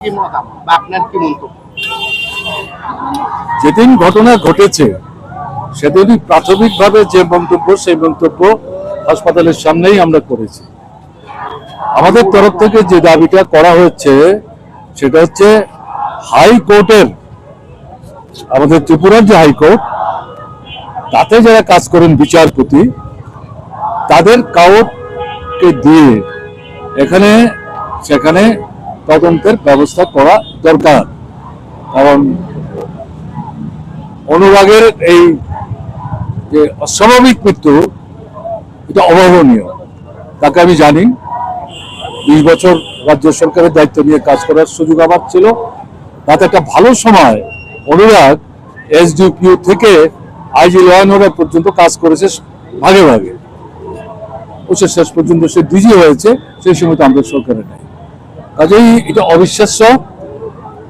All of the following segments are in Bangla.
কি মতামত বা আপনার কি মন্তব্য? যেদিন ঘটনা ঘটেছে সেদিনই প্রাথমিকভাবে যে মন্তব্য সেই মন্তব্য হাসপাতালের সামনেই আমরা করেছি। আমাদের তরফ থেকে যে দাবিটা করা হচ্ছে সেটা হচ্ছে হাইকোর্টের, আমাদের ত্রিপুরার যে হাইকোর্ট, তাতে যারা কাজ করেন বিচারপতি, তাদের কাউকে দিয়ে এখানে সেখানে তদন্তের ব্যবস্থা করা দরকার। কারণ অনুরাগের এই যে অস্বাভাবিক মৃত্যু, এটা অভাবনীয়। তাকে আমি জানি, 20 বছর রাজ্য সরকারের দায়িত্ব নিয়ে কাজ করার সুযোগ আমার ছিল। তাতে একটা ভালো সময় অনুরাগ এসডিপিও থেকে আইজি ল অ্যান্ড অর্ডার পর্যন্ত কাজ করেছে ভাগে ভাগে। শেষ পর্যন্ত সে ডিজি হয়েছে, সেই সময় তো আমাদের সরকারে নেই। কাজেই এটা অবিশ্বাস্য।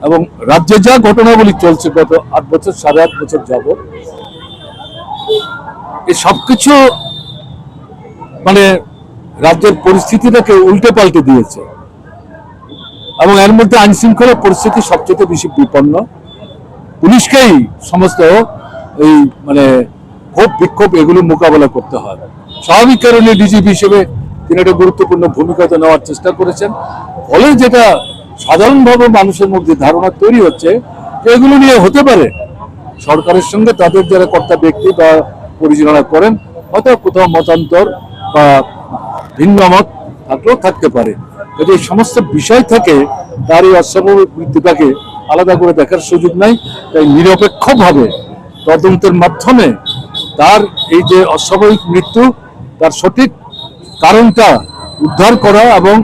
এবং রাজ্যে যা ঘটনাবলী চলছে গত 8 বছর 8.5 বছর যাবত, এই সবকিছু মানে রাজ্যের পরিস্থিতিটাকে উল্টে পাল্টে দিয়েছে। এবং এর মধ্যে আইন শৃঙ্খলা পরিস্থিতি সবচেয়ে বেশি বিপন্ন। পুলিশকেই সমস্ত এই মানে ক্ষোভ বিক্ষোভ এগুলো মোকাবেলা করতে হয়। স্বাভাবিক কারণে ডিজিপি হিসেবে তিনি একটা গুরুত্বপূর্ণ ভূমিকা নেওয়ার চেষ্টা করেছেন। ফলে যেটা সাধারণভাবে মানুষের মধ্যে ধারণা তৈরি হচ্ছে যে এগুলো নিয়ে হতে পারে সরকারের সঙ্গে তাদের যারা কর্তা ব্যক্তি বা পরিচালনা করেন হয়তো কোথাও মতান্তর বা ভিন্ন মত থাকলেও থাকতে পারে। যদি এই সমস্ত বিষয় থেকে তার এই অস্বাভাবিক মৃত্যুটাকে আলাদা করে দেখার সুযোগ নাই। তাই নিরপেক্ষভাবে তদন্তের মাধ্যমে তার এই যে অস্বাভাবিক মৃত্যু, তার সঠিক কারণটা উদ্ধার করা এবং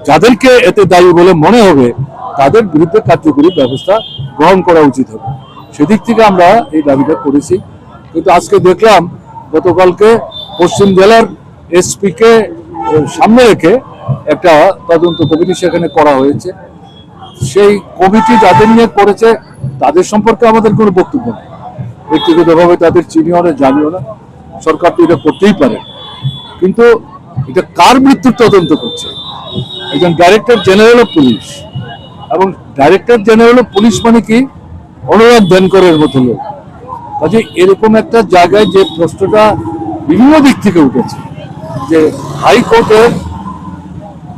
যাদেরকে এতে দায়ী বলে মনে হবে তাদের বিরুদ্ধে কার্যকরী ব্যবস্থা গ্রহণ করা উচিত হবে। সেদিক থেকে আমরা এই দাবিটা করেছি। কিন্তু আজকে দেখলাম গতকালকে পশ্চিম জেলার এসপিকে সামনে রেখে একটা তদন্ত কমিটি সেখানে করা হয়েছে। সেই কমিটি যাদের নিয়ে করেছে তাদের সম্পর্কে আমাদের কোনো বক্তব্য নেই। ব্যক্তিগতভাবে তাদের চিনিও না, জানিও না। সরকার তো এটা করতেই পারে, কিন্তু এটা কার মৃত্যুর তদন্ত করছে? একজন ডাইরেক্টর জেনারেল অফ পুলিশ, এবং ডাইরেক্টর জেনারেল অফ পুলিশ মানে কি অনুরাগ ধনকরের মতো লোক। কাজে এরকম একটা জায়গায় যে প্রশ্নটা বিভিন্ন দিক থেকে উঠেছে যে হাইকোর্টের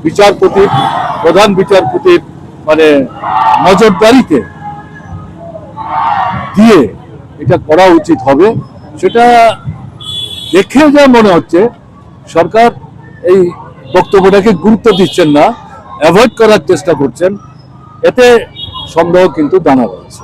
বিচারপতি, প্রধান বিচারপতির মানে নজরদারিতে দিয়ে এটা করা উচিত হবে, সেটা দেখে যা মনে হচ্ছে সরকার এই বক্তব্যটাকে গুরুত্ব দিচ্ছেন না, অ্যাভয়েড করার চেষ্টা করছেন। এতে সন্দেহ কিন্তু দানা রয়েছে।